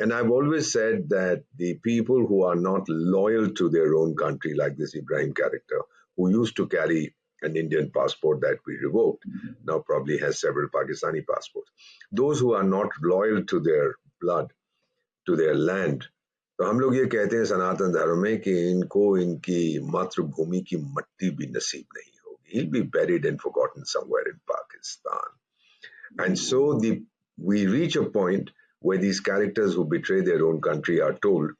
And I've always said that the people who are not loyal to their own country, like this Ibrahim character, who used to carry an Indian passport that we revoked, now probably has several Pakistani passports. Those who are not loyal to their blood, to their land, तो हम लोग ये कहते हैं सनातन धर्म में कि इनको इनकी मातृभूमि की मट्टी भी नसीब नहीं होगी. He'll be buried and forgotten somewhere in Pakistan. And so we reach a point where these characters who betray their own country are told,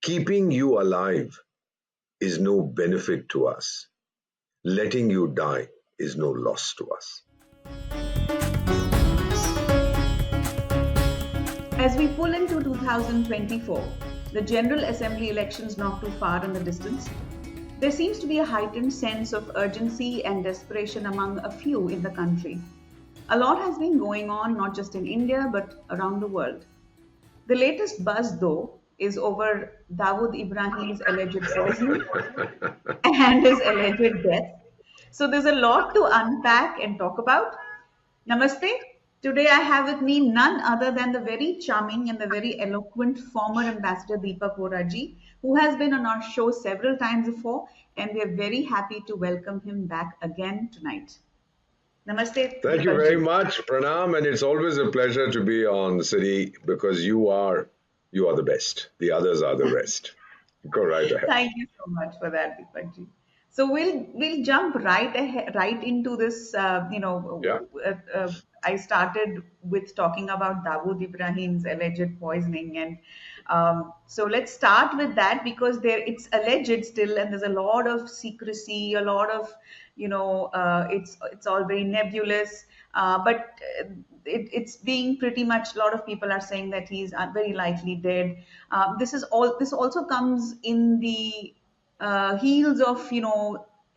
keeping you alive is no benefit to us. Letting you die is no loss to us. As we pull into 2024, the General Assembly elections not too far in the distance, there seems to be a heightened sense of urgency and desperation among a few in the country. A lot has been going on not just in India but around the world. The latest buzz, though, is over Dawood Ibrahim's alleged poisoning and his alleged death. So there's a lot to unpack and talk about. Namaste. Today I have with me none other than the very charming and the very eloquent former Ambassador Deepak Vohra ji, who has been on our show several times before, and we are very happy to welcome him back again tonight. Namaste. Thank you very much, Pranam, and it's always a pleasure to be on Citti because you are the best. The others are the rest. Go right ahead. Thank you so much for that, Deepak ji. So we'll jump right into this. I started with talking about Dawood Ibrahim's alleged poisoning, and so let's start with that because it's alleged still, and there's a lot of secrecy, a lot of it's all very nebulous, but it's being pretty much. A lot of people are saying that he's very likely dead. This also comes in the heels of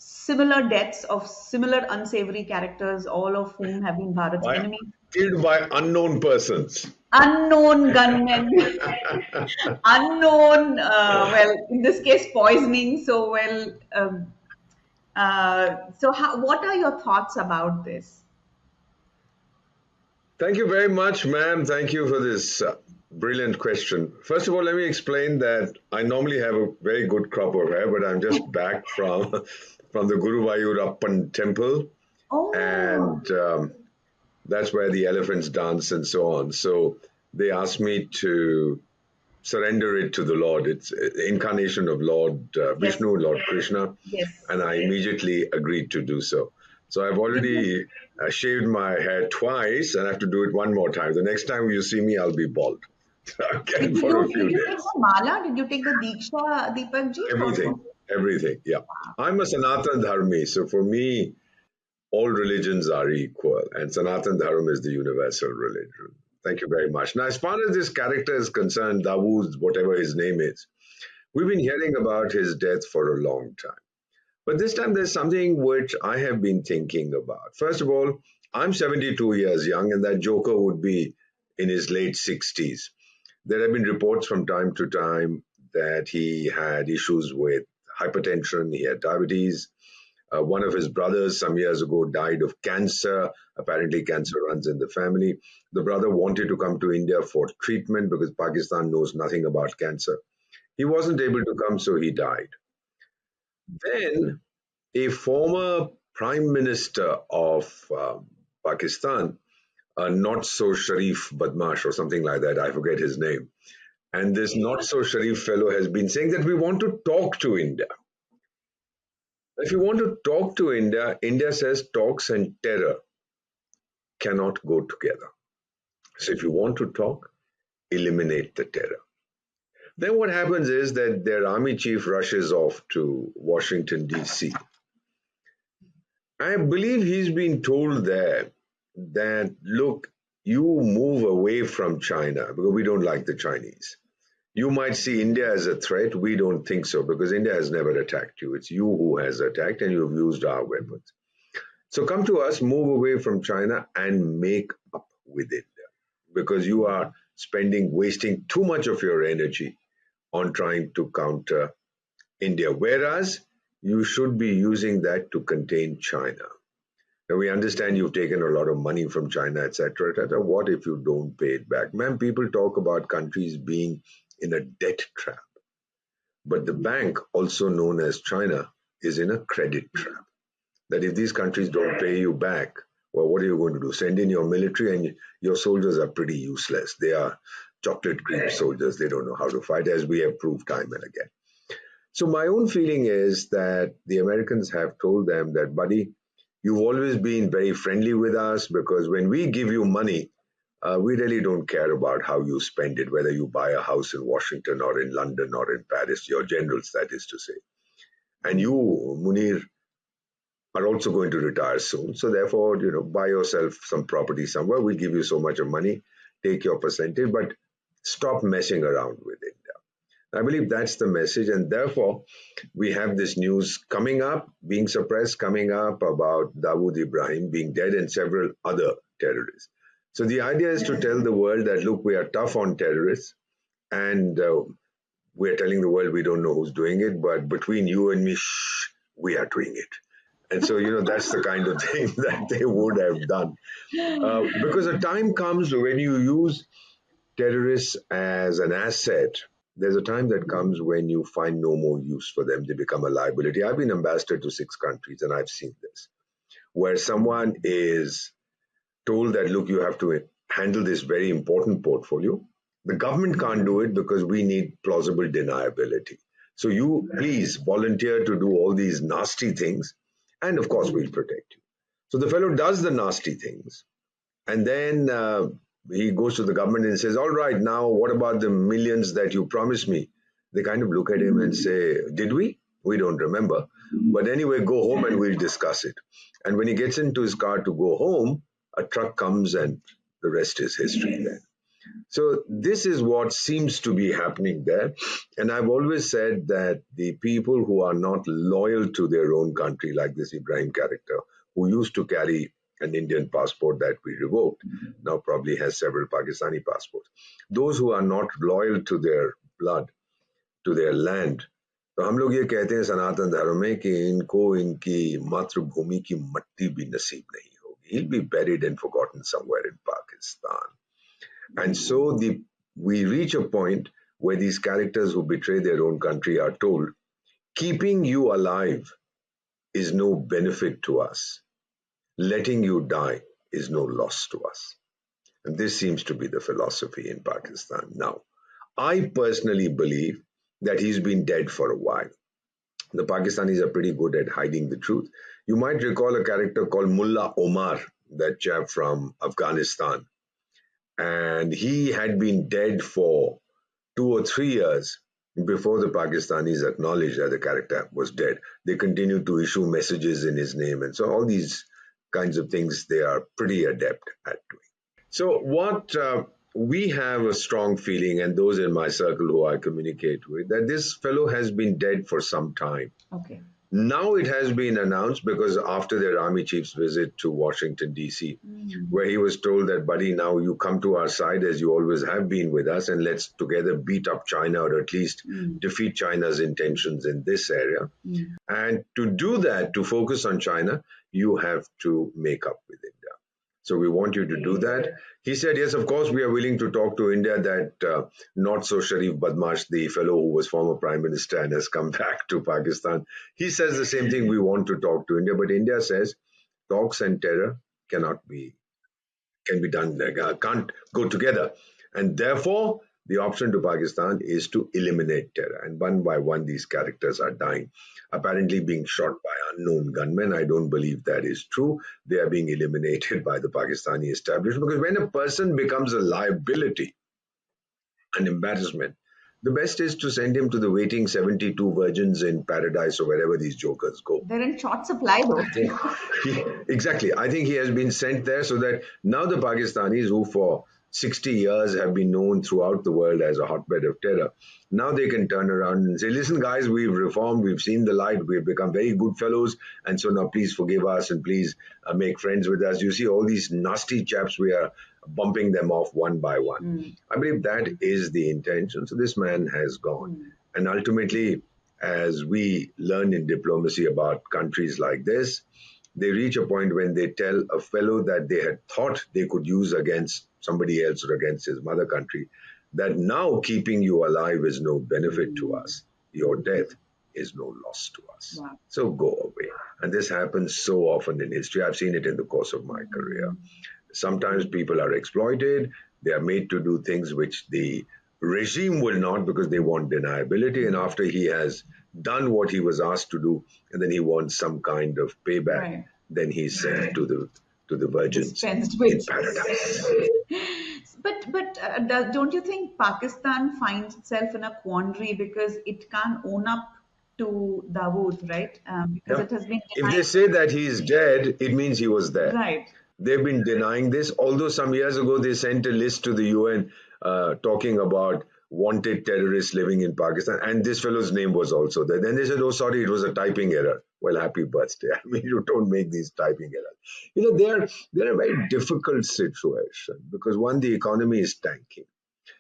similar deaths of similar unsavory characters, all of whom have been Bharat's enemies. Killed by unknown persons. Unknown gunmen. Unknown, in this case, poisoning. So, what are your thoughts about this? Thank you very much, ma'am. Thank you for this brilliant question. First of all, let me explain that I normally have a very good crop of hair, but I'm just back from the Guruvayurappan temple. Oh. And that's where the elephants dance and so on. So they asked me to surrender it to the Lord. It's the incarnation of Lord Vishnu, yes. Lord Krishna. Yes. And I immediately agreed to do so. So I've already shaved my hair twice and I have to do it one more time. The next time you see me, I'll be bald. Did you take the mala? Did you take the Diksha, Deepak ji? Everything, yeah. I'm a Sanatan Dharmi, so for me, all religions are equal, and Sanatan Dharma is the universal religion. Thank you very much. Now, as far as this character is concerned, Dawood, whatever his name is, we've been hearing about his death for a long time. But this time there's something which I have been thinking about. First of all, I'm 72 years young, and that joker would be in his late 60s. There have been reports from time to time that he had issues with hypertension, he had diabetes. One of his brothers some years ago died of cancer. Apparently cancer runs in the family. The brother wanted to come to India for treatment because Pakistan knows nothing about cancer. He wasn't able to come, so he died. Then a former prime minister of Pakistan, not so Sharif Badmash or something like that, I forget his name. And this not so Sharif fellow has been saying that we want to talk to India. If you want to talk to India, India says talks and terror cannot go together. So if you want to talk, eliminate the terror. Then what happens is that their army chief rushes off to Washington, D.C. I believe he's been told there that, look, you move away from China because we don't like the Chinese. You might see India as a threat. We don't think so because India has never attacked you. It's you who has attacked and you've used our weapons. So come to us, move away from China and make up with India because you are wasting too much of your energy on trying to counter India, whereas you should be using that to contain China. Now, we understand you've taken a lot of money from China, etc., etc. What if you don't pay it back? Ma'am, people talk about countries being in a debt trap, but the bank, also known as China, is in a credit trap. That if these countries don't pay you back, well, what are you going to do? Send in your military, and your soldiers are pretty useless. They are chocolate cream soldiers. They don't know how to fight, as we have proved time and again. So my own feeling is that the Americans have told them that, buddy, you've always been very friendly with us because when we give you money, we really don't care about how you spend it, whether you buy a house in Washington or in London or in Paris, your generals, that is to say. And you, Munir, are also going to retire soon. So therefore, buy yourself some property somewhere. We'll give you so much of money, take your percentage, but stop messing around with it. I believe that's the message, and therefore we have this news coming up, being suppressed, coming up about Dawood Ibrahim being dead and several other terrorists. So the idea is to tell the world that, look, we are tough on terrorists, and we're telling the world we don't know who's doing it, but between you and me, shh, we are doing it. And so, that's the kind of thing that they would have done. Because a time comes when you use terrorists as an asset. There's a time that comes when you find no more use for them. They become a liability. I've been ambassador to 6 countries, and I've seen this, where someone is told that, look, you have to handle this very important portfolio. The government can't do it because we need plausible deniability. So you please volunteer to do all these nasty things, and of course we'll protect you. So the fellow does the nasty things, and then he goes to the government and says, all right, now what about the millions that you promised me? They kind of look at him and say, did we? We don't remember. But anyway, go home and we'll discuss it. And when he gets into his car to go home, a truck comes and the rest is history then. So this is what seems to be happening there. And I've always said that the people who are not loyal to their own country, like this Ibrahim character, who used to carry an Indian passport that we revoked, now probably has several Pakistani passports. Those who are not loyal to their blood, to their land, तो हम लोग ये कहते हैं सनातन धर्म में कि इनको इनकी मातृभूमि की मट्टी भी नसीब नहीं होगी. He'll be buried and forgotten somewhere in Pakistan. And so we reach a point where these characters who betray their own country are told, keeping you alive is no benefit to us. Letting you die is no loss to us. And this seems to be the philosophy in Pakistan now. I personally believe that he's been dead for a while. The Pakistanis are pretty good at hiding the truth. You might recall a character called Mullah Omar, that chap from Afghanistan. And he had been dead for 2 or 3 years before the Pakistanis acknowledged that the character was dead. They continued to issue messages in his name. And so all these kinds of things they are pretty adept at doing. So what we have a strong feeling, and those in my circle who I communicate with, that this fellow has been dead for some time. Okay. Now it has been announced because after their army chief's visit to Washington, D.C., where he was told that, buddy, now you come to our side as you always have been with us, and let's together beat up China, or at least defeat China's intentions in this area. And to do that, to focus on China, you have to make up with India. So we want you to do that. He said, yes, of course, we are willing to talk to India. That not so Sharif Badmash, the fellow who was former prime minister and has come back to Pakistan, he says the same thing. We want to talk to India. But India says talks and terror can be done, can't go together. And therefore, the option to Pakistan is to eliminate terror. And one by one, these characters are dying, apparently being shot by unknown gunmen. I don't believe that is true. They are being eliminated by the Pakistani establishment, because when a person becomes a liability, an embarrassment, the best is to send him to the waiting 72 virgins in paradise or wherever these jokers go. They're in short supply though. Exactly. I think he has been sent there so that now the Pakistanis, who for 60 years have been known throughout the world as a hotbed of terror, now they can turn around and say, listen, guys, we've reformed, we've seen the light, we've become very good fellows, and so now please forgive us and please make friends with us. You see all these nasty chaps, we are bumping them off one by one. I believe that is the intention. So this man has gone. And ultimately, as we learn in diplomacy about countries like this, they reach a point when they tell a fellow that they had thought they could use against somebody else or against his mother country that now keeping you alive is no benefit to us. Your death is no loss to us. Wow. So go away. And this happens so often in history. I've seen it in the course of my career. Sometimes people are exploited. They are made to do things which the regime will not because they want deniability. And after he has done what he was asked to do, and then he wants some kind of payback, Right. then he's sent to the virgins Dispensed in with. paradise. But don't you think Pakistan finds itself in a quandary because it can't own up to Dawood, right? Because Yeah. it has been If denied. they say that he's dead, it means he was there. Right. They've been denying this, although some years ago they sent a list to the UN talking about wanted terrorists living in Pakistan, and this fellow's name was also there. Then they said, "Oh, sorry, it was a typing error." Well, happy birthday! I mean, you don't make these typing errors. You know, they're a very difficult situation because one, the economy is tanking.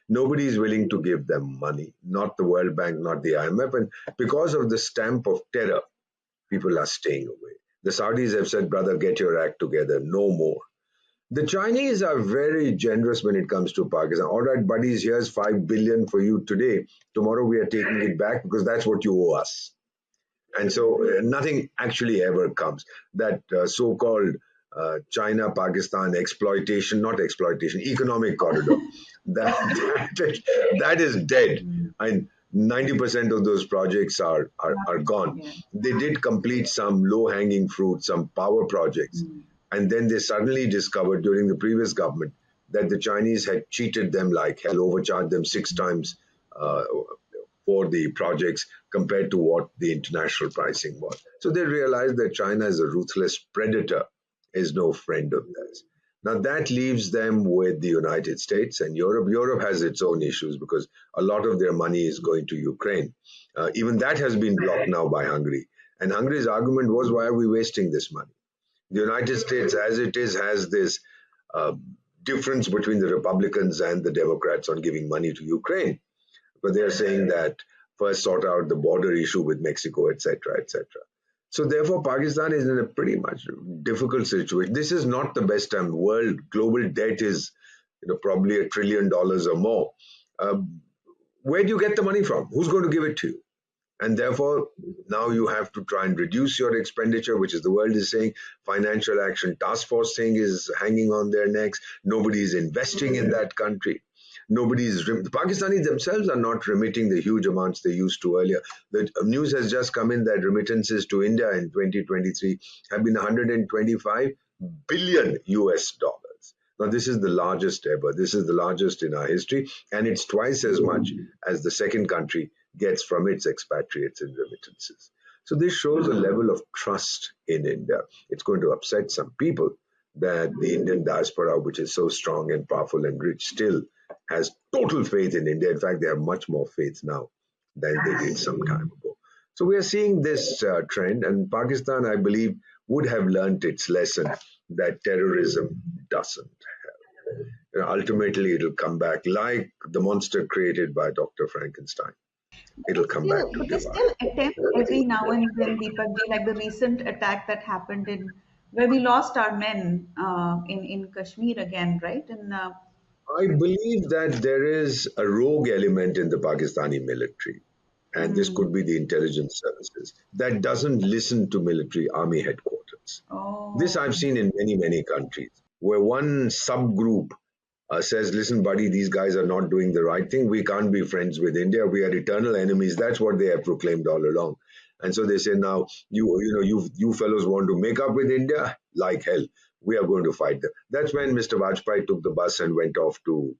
Nobody is willing to give them money, not the World Bank, not the IMF, and because of the stamp of terror, people are staying away. The Saudis have said, brother, get your act together, no more. The Chinese are very generous when it comes to Pakistan. All right, buddies, here's 5 billion for you today. Tomorrow we are taking it back because that's what you owe us. And so nothing actually ever comes. That so called China Pakistan exploitation, not exploitation, economic corridor, that is dead. And 90% of those projects are gone. Yeah. They did complete some low hanging fruit, some power projects. And then they suddenly discovered during the previous government that the Chinese had cheated them like hell, overcharged them 6 times uh, for the projects compared to what the international pricing was. So they realized that China is a ruthless predator, is no friend of theirs. Now that leaves them with the United States and Europe. Europe has its own issues because a lot of their money is going to Ukraine. Even that has been blocked now by Hungary. And Hungary's argument was, why are we wasting this money? The United States, as it is, has this uh, difference between the Republicans and the Democrats on giving money to Ukraine. But they're saying that first sort out the border issue with Mexico, etc., etc. So therefore, Pakistan is in a pretty much difficult situation. This is not the best time. World global debt is, probably $1 trillion or more. Where do you get the money from? Who's going to give it to you? And therefore, now you have to try and reduce your expenditure, which is the world is saying. Financial Action Task Force thing is hanging on their necks. Nobody is investing in that country. The Pakistanis themselves are not remitting the huge amounts they used to earlier. The news has just come in that remittances to India in 2023 have been 125 billion US dollars. Now, this is the largest ever. This is the largest in our history, and it's twice as much as the second country gets from its expatriates in remittances. So this shows a level of trust in India. It's going to upset some people that the Indian diaspora, which is so strong and powerful and rich, still has total faith in India. In fact, they have much more faith now than they did some time ago. So we are seeing this trend, and Pakistan, I believe, would have learnt its lesson that terrorism doesn't help. Ultimately, it'll come back like the monster created by Dr. Frankenstein. It'll come back to But they devour. still attempt every now and then, Deepak ji, like the recent attack that happened in where we lost our men in Kashmir again, right? And I believe that there is a rogue element in the Pakistani military, and this could be the intelligence services, that doesn't listen to military army headquarters. This oh, I've seen in many, many countries where one subgroup says, listen, buddy, these guys are not doing the right thing. We can't be friends with India. We are eternal enemies. That's what they have proclaimed all along. And so they say now, you fellows want to make up with India like hell. We are going to fight them. That's when Mr. Vajpayee took the bus and went off to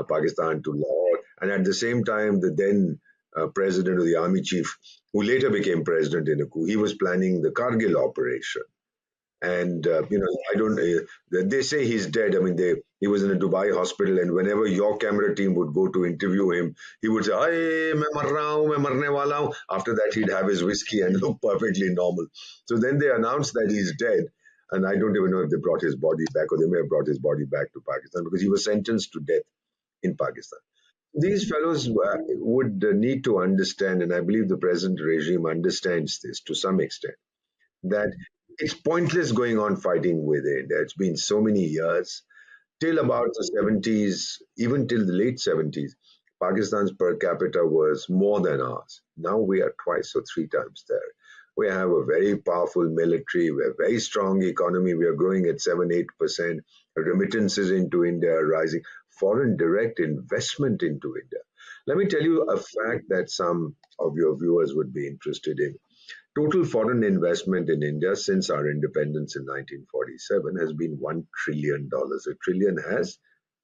Pakistan, to Lahore. And at the same time, the then president of the army chief, who later became president in a coup, he was planning the Kargil operation. And I don't. They say he's dead. I mean, he was in a Dubai hospital, and whenever your camera team would go to interview him, he would say, "Hey, मैं मर रहा हूँ, मैं मरने वाला हूँ." After that, he'd have his whiskey and look perfectly normal. So then they announced that he's dead, and I don't even know if they brought his body back, or they may have brought his body back to Pakistan because he was sentenced to death in Pakistan. These fellows would need to understand, and I believe the present regime understands this to some extent, that it's pointless going on fighting with India. It's been so many years. Till about the 70s, even till the late 70s, Pakistan's per capita was more than ours. Now we are twice or three times there. We have a very powerful military, we have a very strong economy, we are growing at 7 8%. Remittances into India are rising, foreign direct investment into India. Let me tell you a fact that some of your viewers would be interested in. Total foreign investment in India since our independence in 1947 has been $1 trillion. A trillion has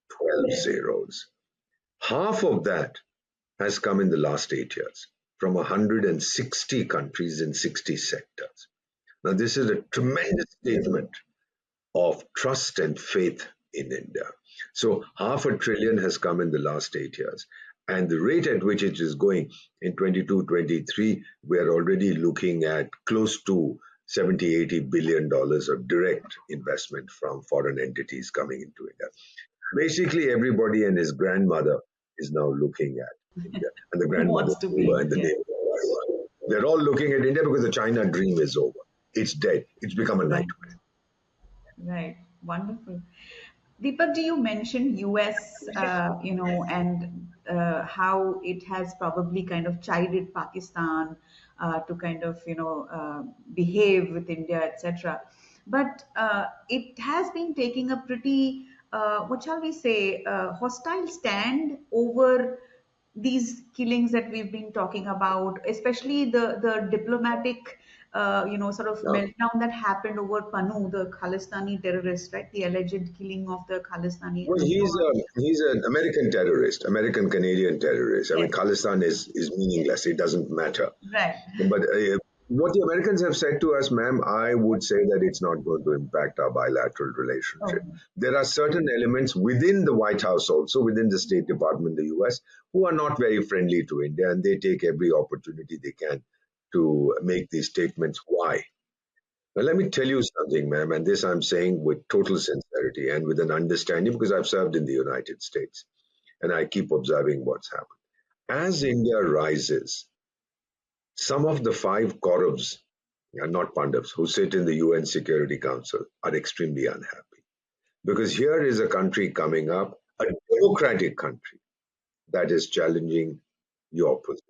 12 zeros. Half of that has come in the last 8 years from 160 countries in 60 sectors. Now, this is a tremendous statement of trust and faith in India. So, half a trillion has come in the last 8 years. And the rate at which it is going in 22, 23, we are already looking at close to 70, $80 billion of direct investment from foreign entities coming into India. Basically, everybody and his grandmother is now looking at India, and the Who grandmother wants to over be? and the Yes. neighbor. They're all looking at India because the China dream is over. It's dead. It's become a Right. nightmare. Right. Wonderful. Deepak, do you mention US, and how it has probably kind of chided Pakistan to kind of, behave with India, etc. But it has been taking a pretty, what shall we say, hostile stand over these killings that we've been talking about, especially the diplomatic, sort of Now, meltdown that happened over Panu, the Khalistani terrorist, right? The alleged killing of the Khalistani well, Amir. he's an American terrorist, American Canadian terrorist. I mean, Yes, Khalistan is meaningless. It doesn't matter. right. But what the Americans have said to us, ma'am, I would say that it's not going to impact our bilateral relationship. Okay. There are certain elements within the White House, also within the State Department, the US, who are not very friendly to India, and they take every opportunity they can to make these statements. Why? Now, let me tell you something, ma'am, and this I'm saying with total sincerity and with an understanding because I've served in the United States and I keep observing what's happened. As India rises, some of the five Kauravs, not Pandavas, who sit in the UN Security Council are extremely unhappy because here is a country coming up, a democratic country that is challenging your position.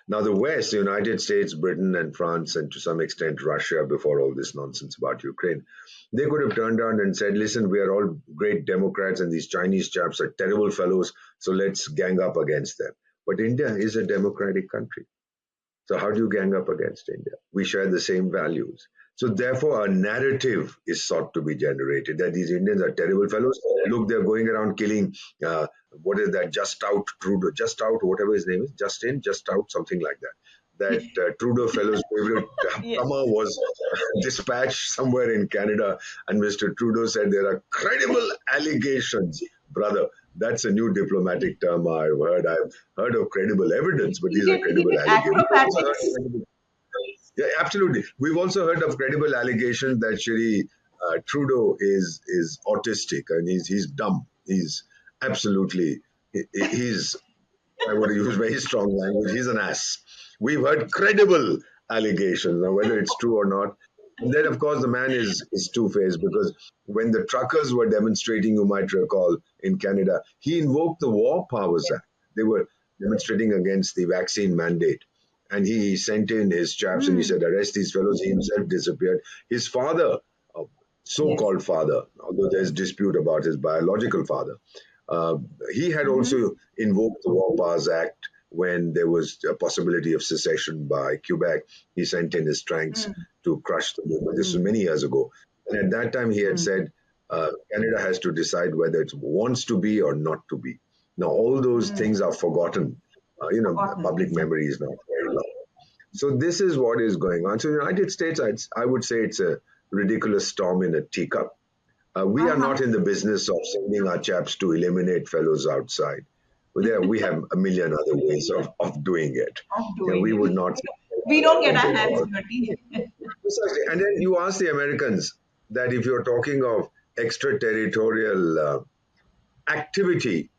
Now, the West, the United States, Britain, and France, and to some extent Russia, before all this nonsense about Ukraine, they could have turned around and said, listen, we are all great Democrats, and these Chinese chaps are terrible fellows, so let's gang up against them. But India is a democratic country. So how do you gang up against India? We share the same values. So therefore, a narrative is sought to be generated that these Indians are terrible fellows. Look, they're going around killing. What is that? Just out Trudeau, just out whatever his name is, Justin, just out something like that. That Trudeau fellow's favorite Yes. plumber was dispatched somewhere in Canada, and Mr. Trudeau said there are credible allegations, brother. That's a new diplomatic term I've heard. I've heard of credible evidence, but these are He credible did allegations. acrobatics. Yeah, absolutely. We've also heard of credible allegations that Shri Trudeau is autistic and he's dumb. He's absolutely he's I would use very strong language. He's an ass. We've heard credible allegations. Now, whether it's true or not. And then, of course, the man is two faced because when the truckers were demonstrating, you might recall, in Canada, he invoked the War Powers Act. They were demonstrating against the vaccine mandate. And he sent in his chaps and he Hmm. said, arrest these fellows. He himself disappeared. His father, so Yes. called father, although there's dispute about his biological father, uh, he had Mm-hmm. also invoked the War Powers Act when there was a possibility of secession by Quebec. He sent in his tanks Mm, to crush the movement. This was mm, many years ago. And at that time, he had mm, said Canada has to decide whether it wants to be or not to be. Now, all those mm. things are forgotten. Forgotten, Public exactly. memory is not very long. So this is what is going on. So United States, I would say it's a ridiculous storm in a teacup. We are Uh-huh. not in the business of sending our chaps to eliminate fellows outside. We have a million other ways of doing it. Of Yeah, doing we it. would not We don't get our get hands involved. dirty. Precisely. And then you ask the Americans that if you're talking of extraterritorial activity,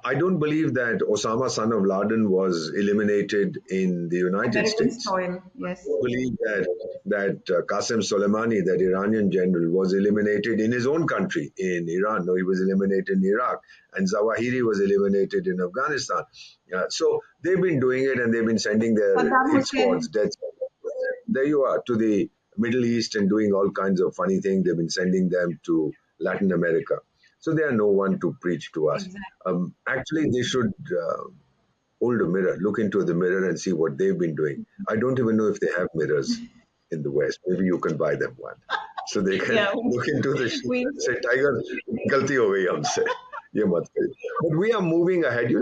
I don't believe that Osama, son of Laden, was eliminated in the United American States. soil, yes. I believe that Qasem Soleimani, that Iranian general, was eliminated in his own country, in Iran. No, he was eliminated in Iraq, and Zawahiri was eliminated in Afghanistan. So they've been doing it, and they've been sending their Saddam hit squads, Hussein. death squads. There you are, to the Middle East, and doing all kinds of funny things. They've been sending them to Latin America. So they are no one to preach to us. Exactly. Actually, they should hold a mirror, look into the mirror and see what they've been doing. I don't even know if they have mirrors in the West. Maybe you can buy them one. So they can Yeah, look into the sheet we and say, Tiger, galti ho gayi humse. Ye mat kariye. But we are moving ahead.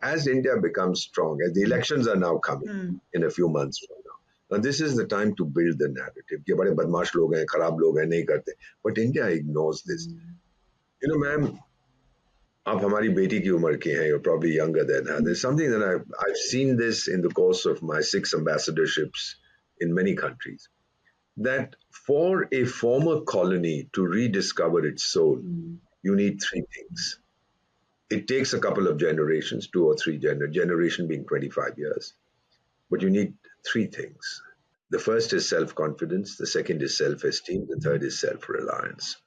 As India becomes strong, as the elections are now coming in a few months from now. Now this is the time to build the narrative. ये बड़े बदमाश लोग हैं, खराब लोग हैं, नहीं करते. But India ignores this. Ma'am, आप हमारी बेटी की उम्र की हैं, you're probably younger than her. There's something that I've seen this in the course of my 6 ambassadorships in many countries, that for a former colony to rediscover its soul, you need three things. It takes a couple of generations, two or three generation being 25 years, but you need three things. The first is self-confidence, the second is self-esteem, the third is self-reliance.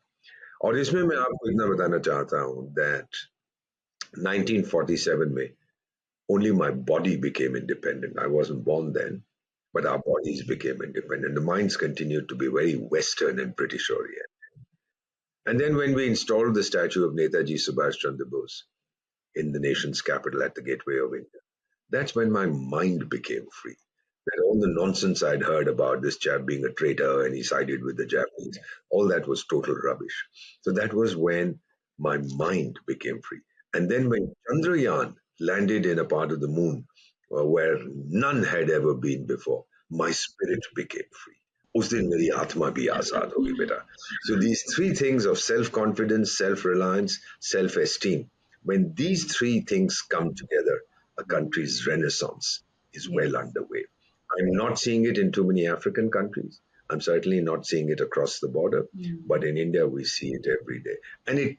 और इसमें मैं आपको इतना बताना चाहता हूँ that 1947 में only my body became independent. I wasn't born then, but our bodies became independent. The minds continued to be very Western and British oriented. And then when we installed the statue of Netaji Subhash Chandra Bose in the nation's capital at the gateway of India, that's when my mind became free. That all the nonsense I'd heard about this chap being a traitor and he sided with the Japanese, all that was total rubbish. So that was when my mind became free. And then when Chandrayaan landed in a part of the moon where none had ever been before, my spirit became free. उस दिन मेरी आत्मा भी आजाद होगी बेटा. So these three things of self-confidence, self-reliance, self-esteem, when these three things come together, a country's renaissance is well underway. I'm not seeing it in too many African countries. I'm certainly not seeing it across the border, but in India we see it every day, and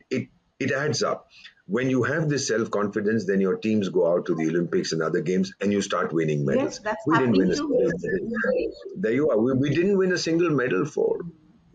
it adds up. When you have this self-confidence, then your teams go out to the Olympics and other games, and you start winning medals. Yes, that's We didn't win happening a too. single medal. There you are. We didn't win a single medal for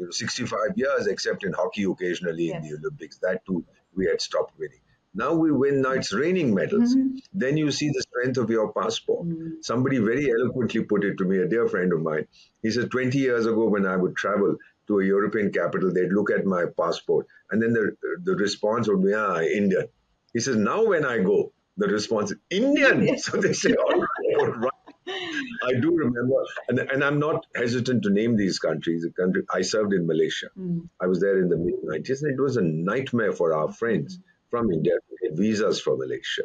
65 years, except in hockey occasionally in Yes. the Olympics. That too, we had stopped winning. Now we win. Now it's raining medals. Then you see the strength of your passport. Somebody very eloquently put it to me, a dear friend of mine. He said, 20 years ago, when I would travel to a European capital, they'd look at my passport, and then the response would be, Indian. He says, now when I go, the response is Indian. Yes. So they say, all right. I do remember, and I'm not hesitant to name these countries. The country I served in Malaysia. I was there in the mid 90s, and it was a nightmare for our friends from India to get visas for Malaysia.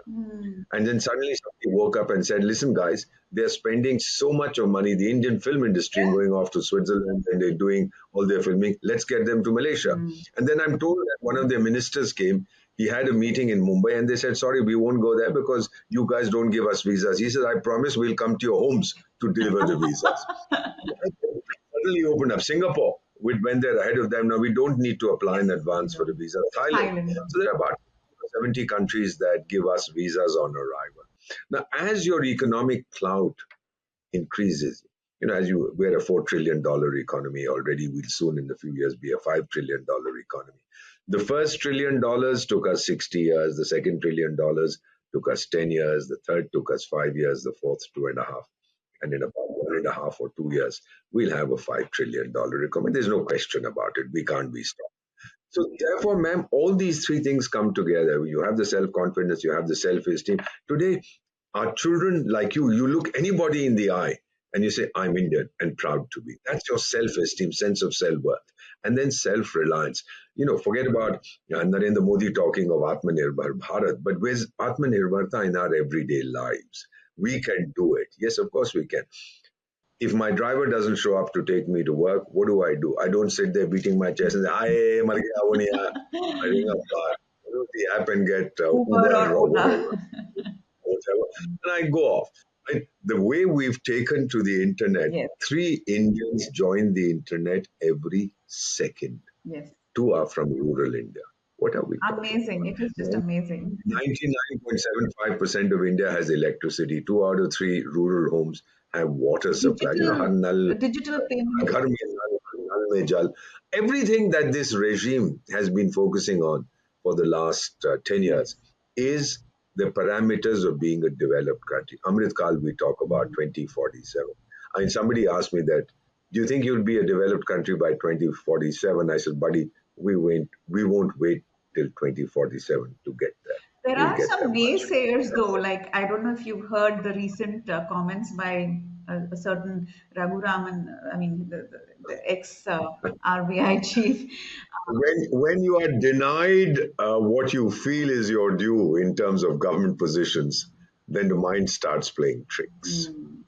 And then suddenly somebody woke up and said, listen, guys, they're spending so much of money, the Indian film industry, going off to Switzerland and they're doing all their filming. Let's get them to Malaysia. And then I'm told that one of their ministers came. He had a meeting in Mumbai and they said, sorry, we won't go there because you guys don't give us visas. He said, I promise we'll come to your homes to deliver the visas. Suddenly opened up Singapore. We went there ahead of them. Now we don't need to apply in advance for a visa. Thailand. So there are about 70 countries that give us visas on arrival. Now, as your economic clout increases, we're a $4 trillion economy already. We'll soon, in a few years, be a $5 trillion economy. The first $1 trillion took us 60 years. The second $1 trillion took us 10 years. The third took us 5 years. The fourth, 2.5. And in about 1.5 or 2 years, we'll have a $5 trillion economy. There's no question about it. We can't be stopped. So therefore, ma'am, all these three things come together. You have the self-confidence, you have the self-esteem. Today, our children like you look anybody in the eye and you say, I'm Indian and proud to be. That's your self-esteem, sense of self-worth. And then self-reliance. Forget about Narendra Modi talking of Atmanirbhar Bharat, but where's Atmanirbharta in our everyday lives? We can do it. Yes, of course we can. If my driver doesn't show up to take me to work, what do? I don't sit there beating my chest and say, "Aye, mar gaya, wo nahi aaya." I ring up the app and get Uber or whatever. And I go off. The way we've taken to the internet, 3 Indians join the internet every second. Yes. 2 are from rural India. What are we talking Amazing. It is just about? amazing. 99.75% of India has electricity. Two out of three rural homes have water supply. You know, Digital har nal, digital payment. ghar mein nal, nal mein jal. Everything that this regime has been focusing on for the last 10 years Yes. is the parameters of being a developed country. Amrit Kal, we talk about 2047. I mean, somebody asked me that, do you think you'll be a developed country by 2047? I said, buddy, we won't wait till 2047 to get there. There We'll are get there some much. naysayers, though. Like, I don't know if you've heard the recent comments by a certain Raghuraman, I mean, the ex RBI chief. When you are denied what you feel is your due in terms of government positions, then the mind starts playing tricks. Mm.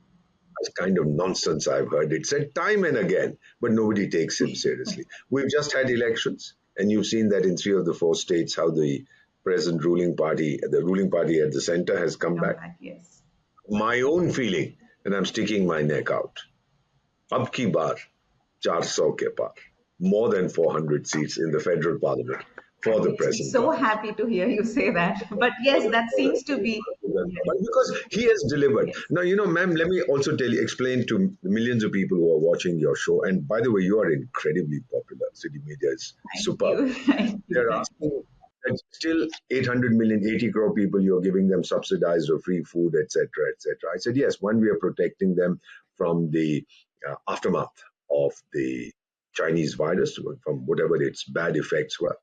That's kind of nonsense I've heard it said time and again, but nobody takes him seriously. We've just had elections, and you've seen that in three of the four states how the ruling party at the center has come Come back. back, yes. My own feeling, and I'm sticking my neck out. Ab ki bar, 400 ke par, more than 400 seats in the federal parliament for the I'm present so government. happy to hear you say that. But yes, that seems to be, yes, But because he has delivered. yes. Now, ma'am, let me also explain to millions of people who are watching your show. And by the way, you are incredibly popular. City Media is Thank superb. you. Thank you. They're Thank you. asking that still 800 million, 80 crore people, you're giving them subsidized or free food, etc., etc. I said, yes, one, we are protecting them from the aftermath of the Chinese virus, from whatever its bad effects were.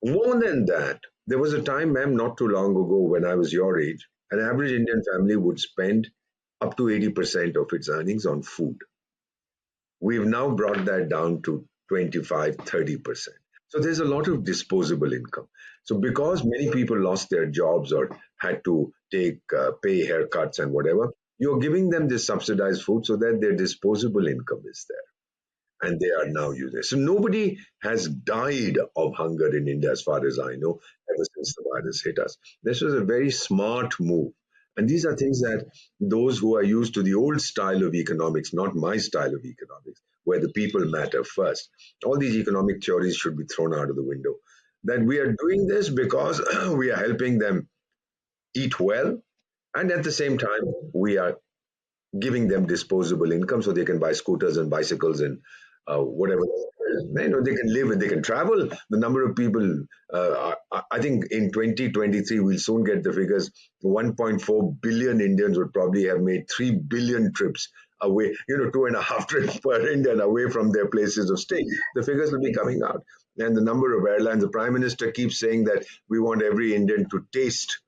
More than that, there was a time, ma'am, not too long ago when I was your age, an average Indian family would spend up to 80% of its earnings on food. We've now brought that down to 25, 30%. So there's a lot of disposable income. So because many people lost their jobs or had to take pay haircuts and whatever, you're giving them this subsidized food so that their disposable income is there and they are now using it. So nobody has died of hunger in India, as far as I know, ever since the virus hit us. This was a very smart move. And these are things that those who are used to the old style of economics, not my style of economics, where the people matter first, all these economic theories should be thrown out of the window. That we are doing this because we are helping them eat well, and at the same time, we are giving them disposable income so they can buy scooters and bicycles and whatever. They can live and they can travel. The number of people, I think in 2023, we'll soon get the figures. 1.4 billion Indians would probably have made 3 billion trips away, two and a half trips per Indian away from their places of stay. The figures will be coming out. And the number of airlines, the Prime Minister keeps saying that we want every Indian to taste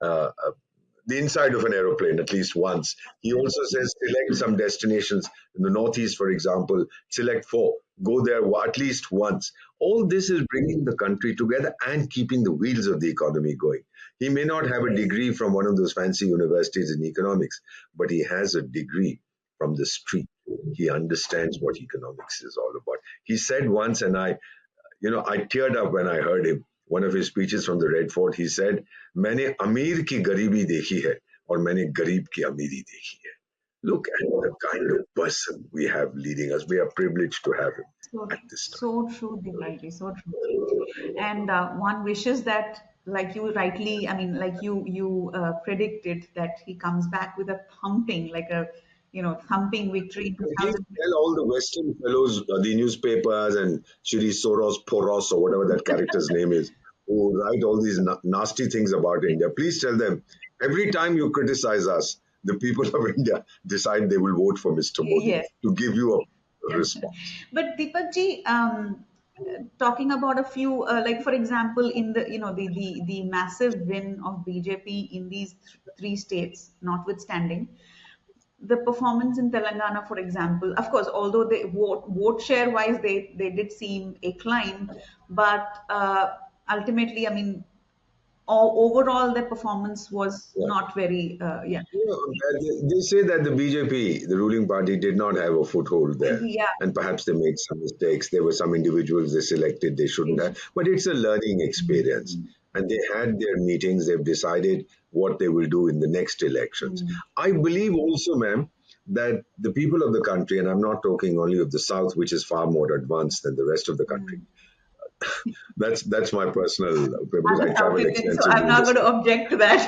uh, the inside of an aeroplane at least once. He also says select some destinations in the Northeast, for example, select four, go there at least once. All this is bringing the country together and keeping the wheels of the economy going. He may not have a Yes. degree from one of those fancy universities in economics, but he has a degree from the street. He understands what economics is all about. He said once, and I teared up when I heard him. One of his speeches from the Red Fort, he said, मैंने अमीर की गरीबी देखी है और मैंने गरीब की अमीरी देखी है. Look at the kind of person we have leading us. We are privileged to have him So, at this time. so true, Deepak, so true. And one wishes that, like you rightly, I mean, like you predicted that he comes back with a thumping, like a thumping victory in Please 2000. tell all the Western fellows, the newspapers and Shri Soros Poros or whatever that character's name is, who write all these nasty things about India. Please tell them every time you criticize us, the people of India decide they will vote for Mr. Modi Yes. to give you a response. But Deepak ji, talking about a few, like for example, in the the massive win of BJP in these three states, notwithstanding, the performance in Telangana, for example, of course, although they vote share wise, they did seem a climb, but ultimately, I mean, overall, their performance was Yeah. not very, yeah, They say that the BJP, the ruling party, did not have a foothold there. yeah, And perhaps they made some mistakes. There were some individuals they selected they shouldn't have. But it's a learning experience. And they had their meetings. They've decided what they will do in the next elections. mm, I believe also, ma'am, that the people of the country, and I'm not talking only of the South, which is far more advanced than the rest of the country, mm, That's my personal, because I'm I a South travel Indian, so extensively I'm in not this going to country. object to that.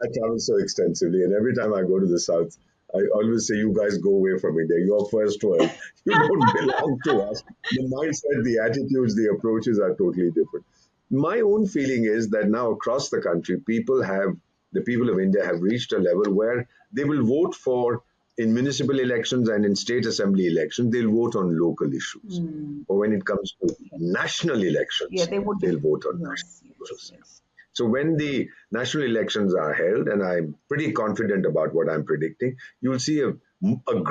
I travel so extensively, and every time I go to the south, I always say, "You guys go away from India. You're first world. You don't belong to us." The mindset, the attitudes, the approaches are totally different. My own feeling is that now across the country, the people of India have reached a level where they will vote for, in municipal elections and in state assembly elections, they'll vote on local issues. Hmm. Or when it comes to Okay. national Yeah, elections, they would. they'll vote on Yes, national yes, issues. yes. So when the national elections are held, and I'm pretty confident about what I'm predicting, you'll see a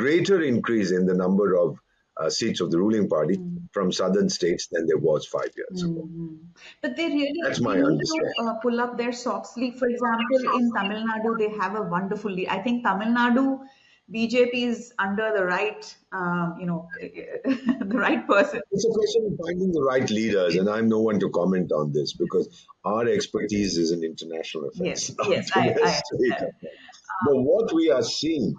greater increase in the number of seats of the ruling party Mm. from southern states than there was 5 years ago. Mm. But they That's my need to understanding. pull up their socks. Like, for example, in Tamil Nadu, they have a wonderful lead. I think Tamil Nadu BJP is under the right, the right person. It's a question of finding the right leaders, and I'm no one to comment on this because our expertise is in international affairs, Yes, not yes, I domestic understand. affairs. But what we are seeing,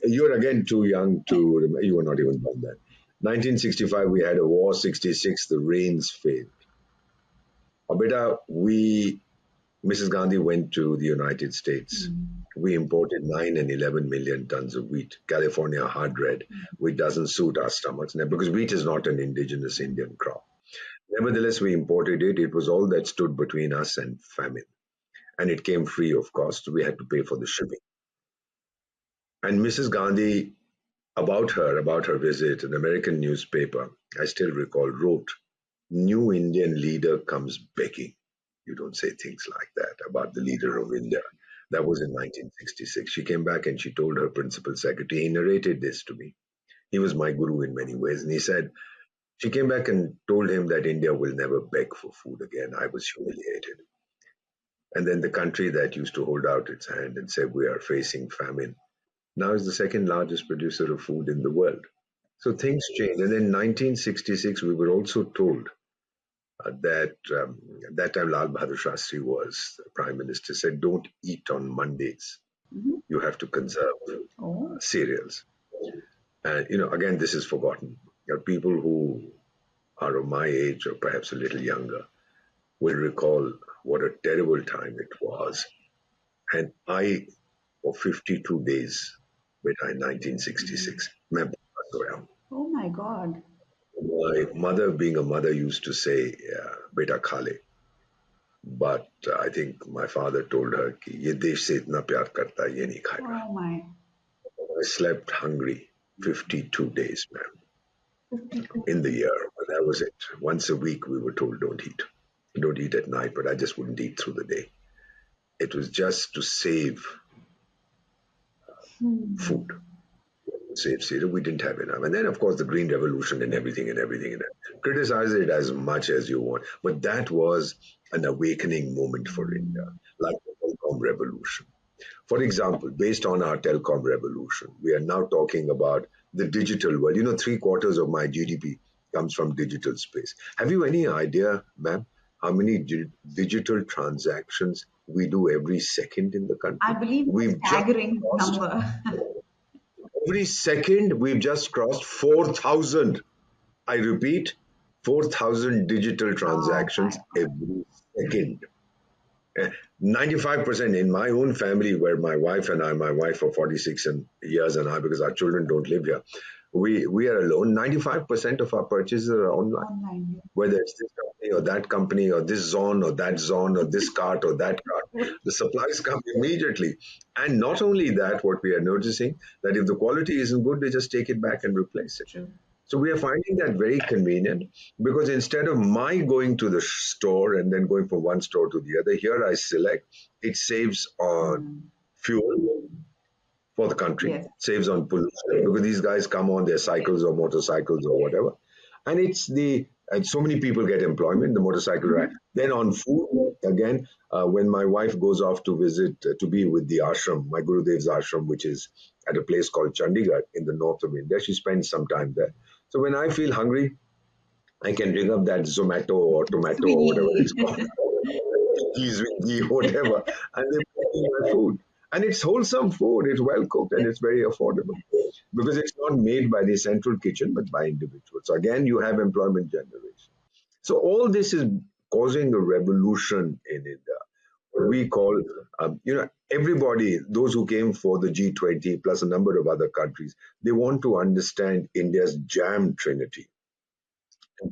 you're again too young to remember, you were not even born then. 1965, we had a war. 66, the rains failed. Abita, Mrs. Gandhi went to the United States. Mm. We imported 9 and 11 million tons of wheat, California hard red, which doesn't suit our stomachs now because wheat is not an indigenous Indian crop. Nevertheless, we imported it. It was all that stood between us and famine. And it came free of cost. We had to pay for the shipping. And Mrs. Gandhi, about her visit, an American newspaper, I still recall, wrote, "New Indian leader comes begging." You don't say things like that about the leader of India. That was in 1966. She came back and she told her principal secretary, he narrated this to me. He was my guru in many ways. And he said, she came back and told him that India will never beg for food again. I was humiliated. And then the country that used to hold out its hand and say, we are facing famine, now is the second largest producer of food in the world. So things changed. And in 1966, we were also told that at that time Lal Bahadur Shastri was the prime minister, said, don't eat on Mondays. Mhm. You have to conserve Oh, cereals. And, again, this is forgotten. People who are of my age or perhaps a little younger will recall what a terrible time it was. And I, for 52 days, between 1966, मैं बहुत रोया हूँ. oh my God. My mother, being a mother, used to say, "Beta khale." But I think my father told her कि ये देश से इतना प्यार करता है ये नहीं खाएगा. Oh my. I slept hungry 52 days, man, 52. in the year. But that was it. Once a week we were told don't eat. Don't eat at night, but I just wouldn't eat through the day. It was just to save food. Hmm. Save cereal. We didn't have enough. And then, of course, the Green Revolution and everything and everything. And criticize it as much as you want. But that was an awakening moment for India, like the telecom revolution. For example, based on our telecom revolution, we are now talking about the digital world. Three-quarters of my GDP comes from digital space. Have you any idea, ma'am, how many digital transactions we do every second in the I country? believe it's a We've just staggering crossed number. Every second, we've just crossed 4,000. I repeat, 4,000 digital Oh transactions my God. every second. 95% in my own family, where my wife for 46 years and I, because our children don't live here, we are alone. 95% of our purchases are online, Online. whether it's this company or this zone or this cart or that cart. Yeah. The supplies come immediately. And not only that, what we are noticing, that if the quality isn't good, they just take it back and replace it. True. So we are finding that very convenient because instead of my going to the store and then going from one store to the other, here I select. It saves on Hmm. fuel for the country, Yes. saves on pollution because these guys come on their cycles or motorcycles or whatever. And so many people get employment, the motorcycle ride. Mhm. Then on food, again, when my wife goes off to visit, to be with the ashram, my Gurudev's ashram, which is at a place called Chandigarh in the north of India, she spends some time there. So when I feel hungry, I can ring up that Zomato or Tomato or whatever it's Swiggy. called, Swiggy, whatever, and they bring me my food. And it's wholesome food, it's well cooked, and it's very affordable. because it's not made by the central kitchen, but by individuals. So again, you have employment generation. So all this is causing a revolution in India. What we call, everybody, those who came for the G20 plus a number of other countries, they want to understand India's jam trinity.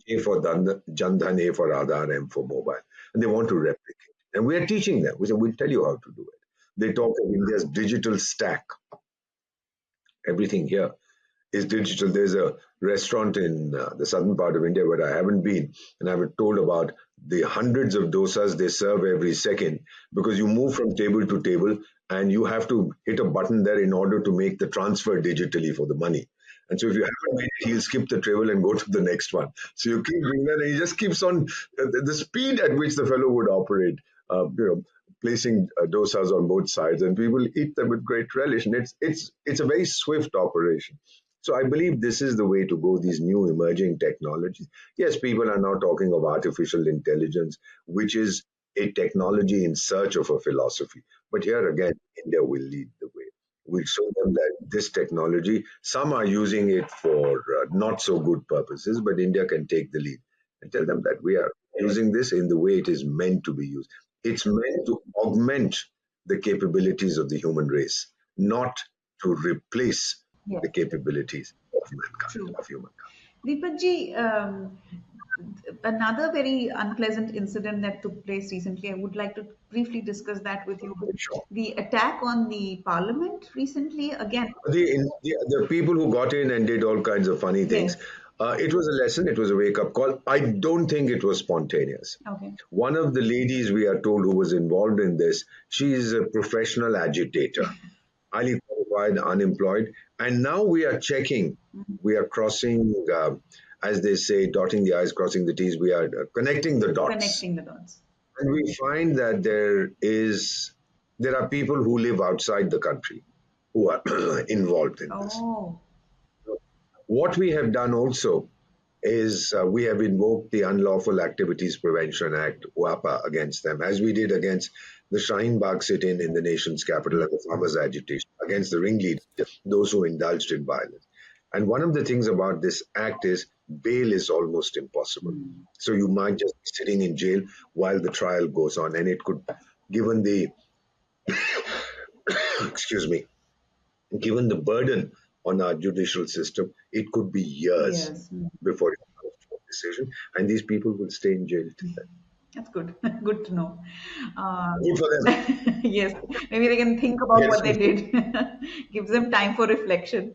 J for Jandhan, A for Aadhaar, M for mobile. And they want to replicate. And we are teaching them. We say, we'll tell you how to do it. They talk of India's digital stack. Everything here is digital. There's a restaurant in the southern part of India where I haven't been, and I've been told about the hundreds of dosas they serve every second, because you move from table to table and you have to hit a button there in order to make the transfer digitally for the money. And so if you haven't made it, he'll skip the table and go to the next one. So you keep doing that, and he just keeps on the speed at which the fellow would operate. Placing dosas on both sides, and people eat them with great relish. And it's a very swift operation. So I believe this is the way to go, these new emerging technologies. Yes, people are now talking of artificial intelligence, which is a technology in search of a philosophy. But here again, India will lead the way. We'll show them that this technology, some are using it for not so good purposes, but India can take the lead and tell them that we are using this in the way it is meant to be used. It's meant to augment the capabilities of the human race, not to replace Yes, the capabilities of mankind, true. of humankind. Deepakji, another very unpleasant incident that took place recently, I would like to briefly discuss that with you. Sure. The attack on the parliament recently, again, The people who got in and did all kinds of funny things, yes, it was a lesson, it was a wake up call. I don't think it was spontaneous. okay, One of the ladies we are told who was involved in this, she is a professional agitator, highly qualified, unemployed. And now we are checking, we are crossing, as they say, dotting the I's, crossing the T's, we are connecting the dots. connecting the dots. And we find that there are people who live outside the country who are involved in this. Oh, What we have done also is we have invoked the Unlawful Activities Prevention Act, WAPA, against them, as we did against the Shaheen Bagh sit-in in the nation's capital and the farmers' agitation, against the ringleaders, those who indulged in violence. And one of the things about this act is bail is almost impossible. So you might just be sitting in jail while the trial goes on, and it could, given the, excuse me, given the burden on our judicial system, it could be years yes, before it comes to a decision, and these people will stay in jail till then. that's good. Good to know. Uh, Good for them. yes, maybe they can think about Yes, what they did. Gives them time for reflection.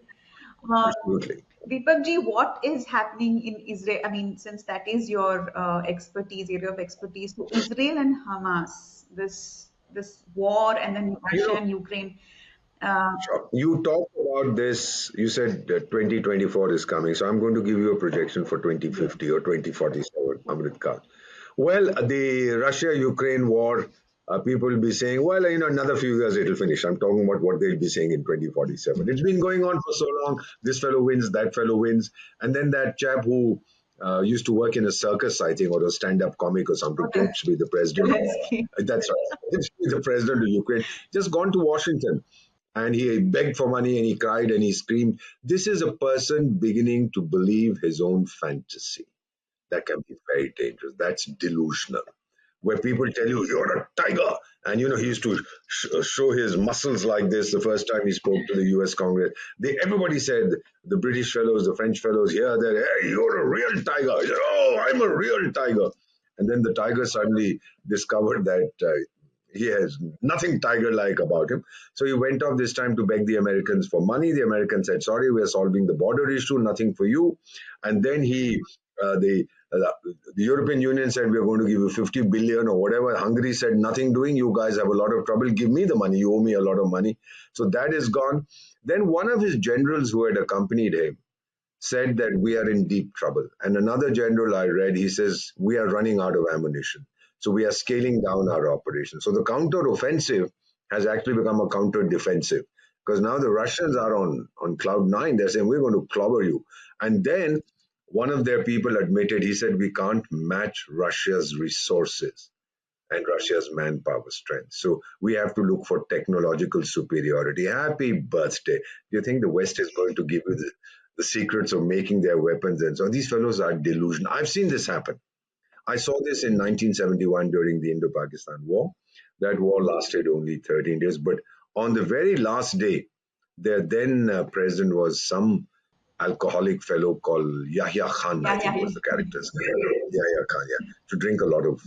Uh, absolutely. Deepak ji, what is happening in Israel? I mean, since that is your area of expertise, so Israel and Hamas, this war, and then You Russia know, and Ukraine. Uh, sure. You talked about this, you said 2024 is coming, so I'm going to give you a projection for yes. 2050 or 2047, Amrit Kaul. Well, the Russia-Ukraine war, people will be saying, well, another few years it'll finish. I'm talking about what they'll be saying in 2047. It's been going on for so long. This fellow wins, that fellow wins. And then that chap who used to work in a circus, I think, or a stand-up comic or something, claims to be the president. Zelensky. That's right. Claims to be the president of Ukraine. Just gone to Washington and he begged for money and he cried and he screamed. This is a person beginning to believe his own fantasy. That can be very dangerous. That's delusional. Where people tell you you're a tiger, and he used to show his muscles like this the first time he spoke to the U.S. Congress. Everybody said, the British fellows, the French fellows, here, there, hey, you're a real tiger. He said, oh, I'm a real tiger. And then the tiger suddenly discovered that he has nothing tiger-like about him. So he went off this time to beg the Americans for money. The Americans said, sorry, we're solving the border issue, nothing for you. And then the European Union said, we're going to give you 50 billion or whatever. Hungary said, nothing doing. You guys have a lot of trouble. Give me the money. You owe me a lot of money. So that is gone. Then one of his generals who had accompanied him said that we are in deep trouble. And another general I read, he says, we are running out of ammunition. So we are scaling down our operation. So the counter-offensive has actually become a counter-defensive because now the Russians are on cloud nine. They're saying, we're going to clobber you. And then one of their people admitted, he said, we can't match Russia's resources. and Russia's manpower strength. So we have to look for technological superiority. Happy birthday. Do you think the West is going to give you the secrets of making their weapons and so on? These fellows are delusional. I've seen this happen. I saw this in 1971 during the Indo-Pakistan War. That war lasted only 13 days, but on the very last day, their then president was some alcoholic fellow called Yahya Khan, I Yeah, think yeah. was the character's name. Yahya Khan, yeah, to drink a lot of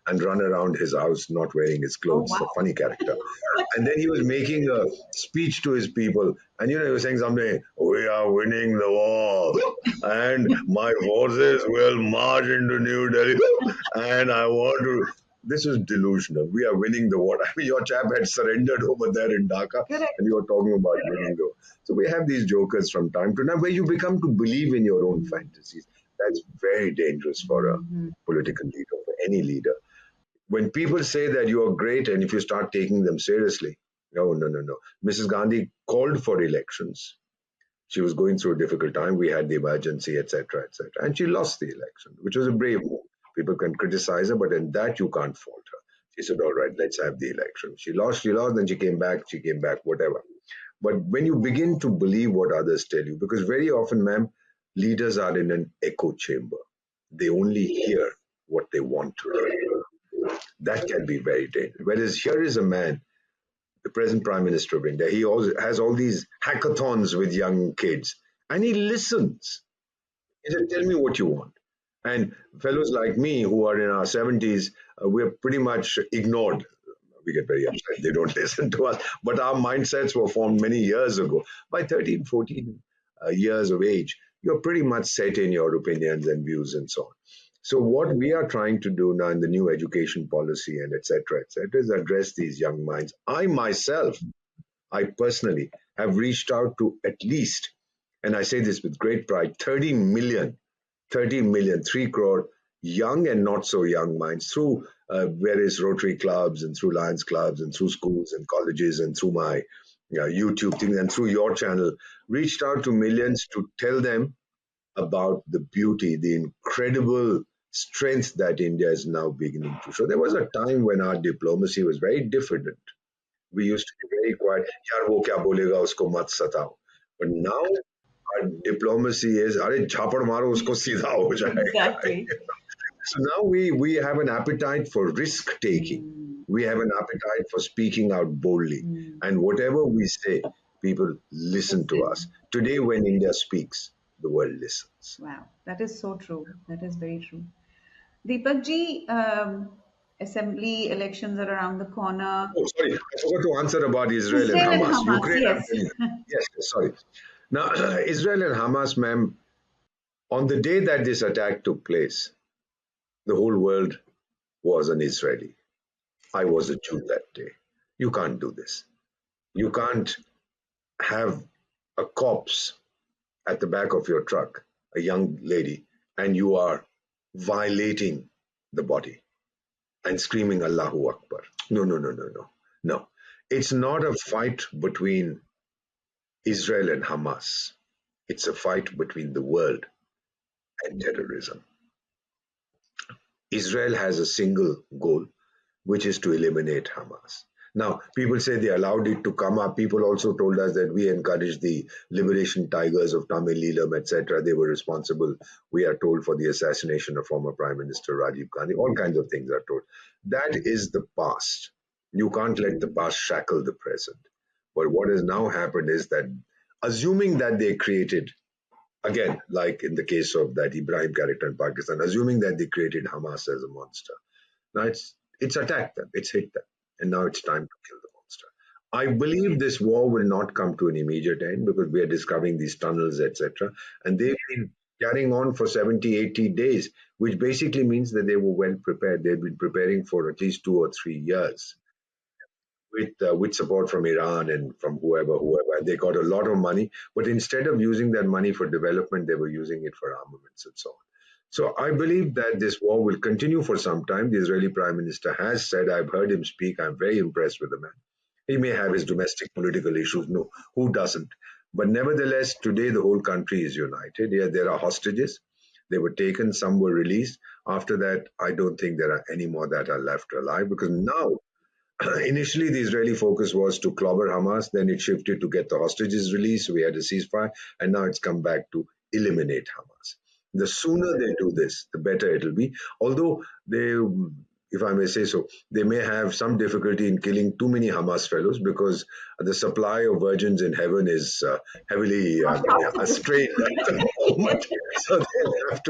and run around his house not wearing his Oh, clothes. A wow. funny character. And then he was making a speech to his people, and he was saying something. We are winning the war, and my forces will march into New Delhi, and I want to. This is delusional. We are winning the war. I mean, your chap had surrendered over there in Dhaka, and Correct. you are talking about winning the war. So we have these jokers from time to time where you become to believe in your own fantasies. That's very dangerous for a Mhm. political leader, for any leader. When people say that you are great and if you start taking them seriously, no, no, no, no. Mrs. Gandhi called for elections. She was going through a difficult time. We had the emergency, etc., etc. And she lost the election, which was a brave move. People can criticize her, but in that you can't fault her. She said, all right, let's have the election. She lost, then she came back, whatever. But when you begin to believe what others tell you, because very often, ma'am, leaders are in an echo chamber. They only hear what they want to hear. That can be very dangerous. Whereas here is a man, the present Prime Minister of India, he also has all these hackathons with young kids and he listens. He said, tell me what you want. And fellows like me who are in our 70s, we're pretty much ignored. We get very upset. They don't listen to us. But our mindsets were formed many years ago. By 13, 14 years of age, you're pretty much set in your opinions and views and so on. So what we are trying to do now in the new education policy and et cetera, is address these young minds. I personally have reached out to at least, and I say this with great pride, 30 million, 3 crore young and not so young minds through various Rotary clubs and through Lions clubs and through schools and colleges and through my YouTube thing and through your channel, reached out to millions to tell them about the beauty, the incredible strength that India is now beginning to show. There was a time when our diplomacy was very different. We used to be very quiet. यार वो क्या बोलेगा उसको मत सताओ. But now our diplomacy is अरे झापड़ मारो उसको सीधा हो जाएगा. Exactly. So now we have an appetite for risk taking. Mm. We have an appetite for speaking out boldly. Mm. And whatever we say, people listen to us. Listen. Today, when India speaks, the world listens. Wow, that is so true. That is very true. Deepak ji, assembly elections are around the corner. Oh, sorry, I forgot to answer about Israel and Israel and Hamas. Hamas, Ukraine, yes. yes, sorry. Now, Israel and Hamas, ma'am, on the day that this attack took place, the whole world was an Israeli. I was a Jew that day. You can't do this. You can't have a corpse at the back of your truck, a young lady, and you are violating the body and screaming Allahu Akbar. No, no, no, no, no. No. It's not a fight between Israel and Hamas. It's a fight between the world and terrorism. Israel has a single goal, which is to eliminate Hamas. Now, people say they allowed it to come up. People also told us that we encouraged the liberation tigers of Tamil Eelam, etc. They were responsible, we are told, for the assassination of former Prime Minister Rajiv Gandhi. All kinds of things are told. That is the past. You can't let the past shackle the present. But what has now happened is that, assuming that they created, again, like in the case of that Ibrahim character in Pakistan, assuming that they created Hamas as a monster, now it's attacked them, it's hit them, and now it's time to kill the monster. I believe this war will not come to an immediate end because we are discovering these tunnels, etc. And they've been carrying on for 70, 80 days, which basically means that they were well prepared. They've been preparing for at least 2 or 3 years with support from Iran and from whoever. And they got a lot of money, but instead of using that money for development, they were using it for armaments and so on. So I believe that this war will continue for some time. The Israeli Prime Minister has said, I've heard him speak, I'm very impressed with the man. He may have his domestic political issues, no, who doesn't? But nevertheless, today the whole country is united. Yeah, there are hostages. They were taken, some were released. After that, I don't think there are any more that are left alive, because now, initially, the Israeli focus was to clobber Hamas, then it shifted to get the hostages released. So we had a ceasefire, and now it's come back to eliminate Hamas. The sooner they do this, the better it'll be. Although they, if I may say so, they may have some difficulty in killing too many Hamas fellows, because the supply of virgins in heaven is heavily strained at the moment. So they have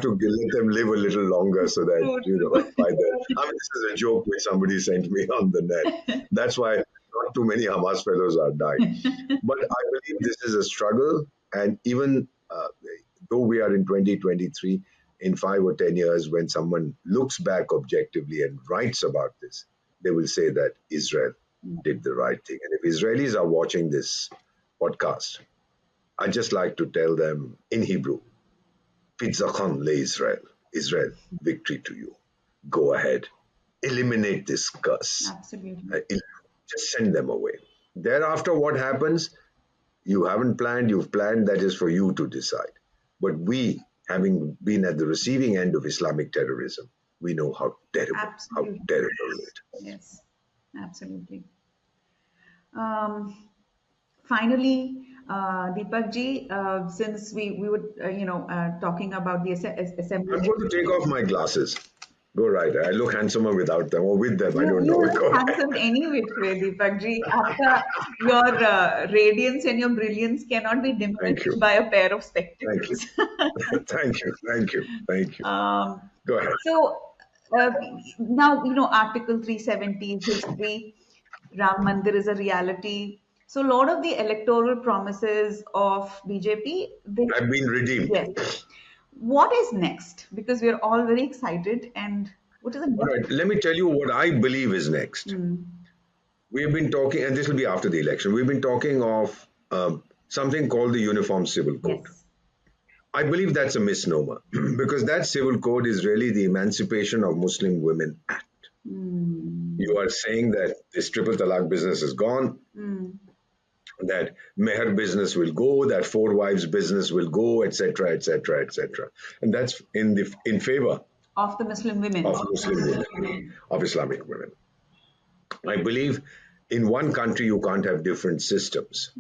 to let them live a little longer, so that, True, by the, I mean, this is a joke which somebody sent me on the net. That's why not too many Hamas fellows are dying. But I believe this is a struggle, and even though we are in 2023, in 5 or 10 years, when someone looks back objectively and writes about this, they will say that Israel did the right thing. And if Israelis are watching this podcast, I'd just like to tell them in Hebrew, Pitzachon le Israel, Israel, victory to you. Go ahead, eliminate this curse. Absolutely. Just send them away. Thereafter, what happens? You haven't planned, you've planned, that is for you to decide. But we, having been at the receiving end of Islamic terrorism, we know how terrible, Absolutely. how terrible it is. Yes, absolutely. Um, Finally, Deepak ji, since we were talking about the assembly. I'm going to take off my glasses. Go right. I look handsomer without them, or with them. I don't You know. look handsome any which way, Deepak ji. After your radiance and your brilliance cannot be diminished by a pair of spectacles. Thank you. Thank you. Thank you. Go ahead. So now, Article 370 is history. Ram Mandir is a reality. So a lot of the electoral promises of BJP, they have been redeemed. Yes. What is next? Because we're all very excited. And what is the next? All right, let me tell you what I believe is next. We've been talking, and this will be after the election, we've been talking of something called the Uniform Civil Code. Yes. I believe that's a misnomer, because that civil code is really the Emancipation of Muslim Women Act. You are saying that this triple talaq business is gone, that meher business will go, that four wives business will go, etc., etc., etc. And that's in favor of the Muslim women. Of Muslim women, of Islamic women. I believe in one country you can't have different systems,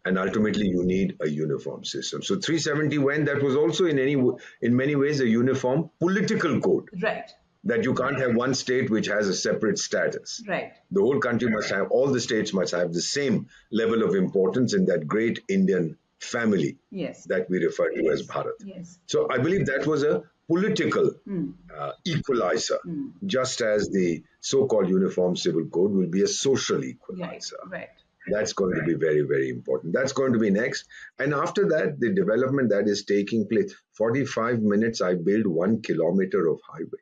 and ultimately you need a uniform system. So 370 when that was also in many ways a uniform political code. Right. That you can't have one state which has a separate status. Right. The whole country must have, all the states must have the same level of importance in that great Indian family that we refer to as Bharat. Yes. So I believe that was a political equalizer, just as the so-called Uniform Civil Code will be a social equalizer. Right. That's going to be very, very important. That's going to be next. And after that, the development that is taking place, 45 minutes, I build 1 kilometer of highway.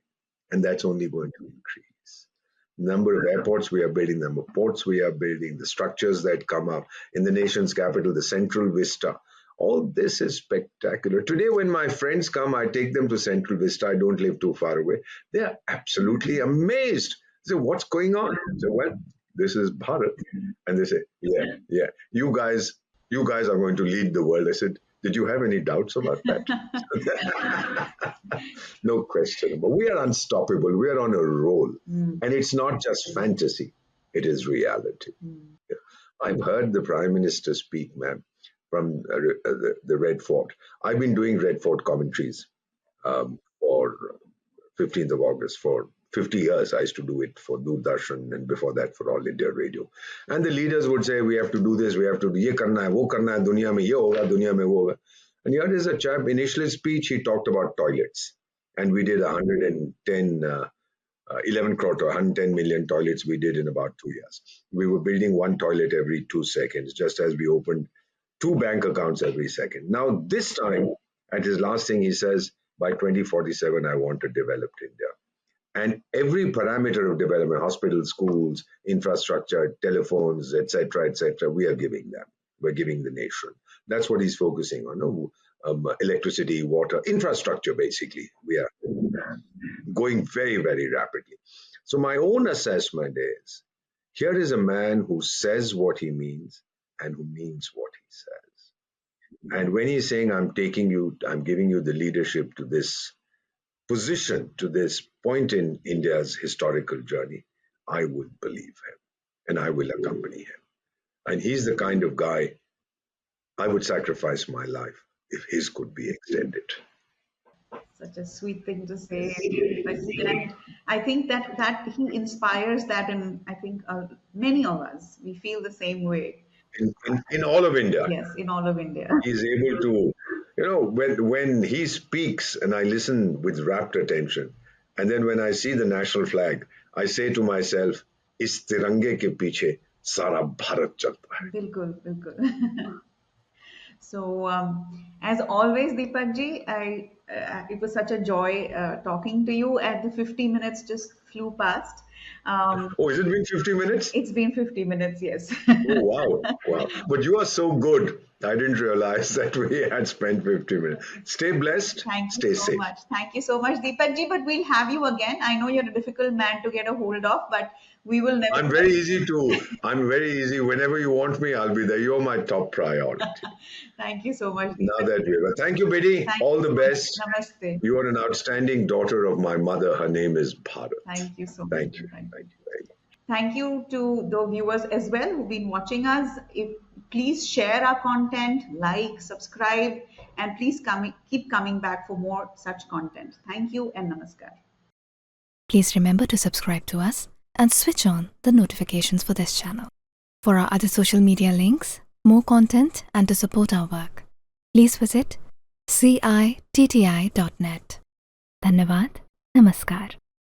And that's only going to increase. Number of airports we are building, number of ports we are building, the structures that come up in the nation's capital, the Central Vista. All this is spectacular. Today, when my friends come, I take them to Central Vista. I don't live too far away. They are absolutely amazed. They say, what's going on? I say, well, this is Bharat. And they say, yeah, you guys are going to lead the world. I said, did you have any doubts about that? No question. But we are unstoppable. We are on a roll. And it's not just fantasy. It is reality. I've heard the Prime Minister speak, ma'am, from the Red Fort. I've been doing Red Fort commentaries for 15th of August for 50 years. I used to do it for Doordarshan, and before that for All India Radio. And the leaders would say, we have to do this, we have to do ye karna hai, wo karna hai, duniya mein ye hoga, duniya mein wo hoga. And here is a chap, initial speech, he talked about toilets. And we did 11 crore to 110 million toilets we did in about 2 years. We were building one toilet every 2 seconds, just as we opened 2 bank accounts every second. Now, this time, at his last thing, he says, by 2047, I want a developed India. And every parameter of development, hospitals, schools, infrastructure, telephones, etc., we are giving them. We're giving the nation. That's what he's focusing on. Electricity, water, infrastructure, basically. We are going very, very rapidly. So my own assessment is, here is a man who says what he means and who means what he says. And when he's saying, I'm giving you the leadership to this position to this point in India's historical journey, I would believe him and I will accompany him. And he's the kind of guy I would sacrifice my life if his could be extended. Such a sweet thing to say. And I think that he inspires that, and I think many of us, we feel the same way. In all of India, Yes, in all of India. he's able to, when he speaks and I listen with rapt attention, and then when I see the national flag, I say to myself, "Is tirange ke piche sara Bharat chalta hai." Bilkul, bilkul. So, as always, Deepak ji, it was such a joy talking to you. And the 50 minutes just flew past. Oh, has it been 50 minutes? It's been 50 minutes, yes. Oh, wow. Wow. But you are so good. I didn't realize that we had spent 50 minutes. Stay blessed. Thank you Stay so safe. much. Thank you so much, Deepak ji. But we'll have you again. I know you're a difficult man to get a hold of, but we will never. I'm very easy too. I'm very easy. Whenever you want me, I'll be there. You're my top priority. Thank you so much, Now Deepak. that we're thank you, Biddy. Thank All you the so much. best. Namaste. You are an outstanding daughter of my mother. Her name is Bharat. Thank you so much. Thank you. Thank you. Thank you very much. Thank you to the viewers as well who've been watching us. Please share our content, like, subscribe, and please keep coming back for more such content. Thank you and namaskar. Please remember to subscribe to us and switch on the notifications for this channel. For our other social media links, more content, and to support our work, please visit citti.net. Dhanyavad. Namaskar.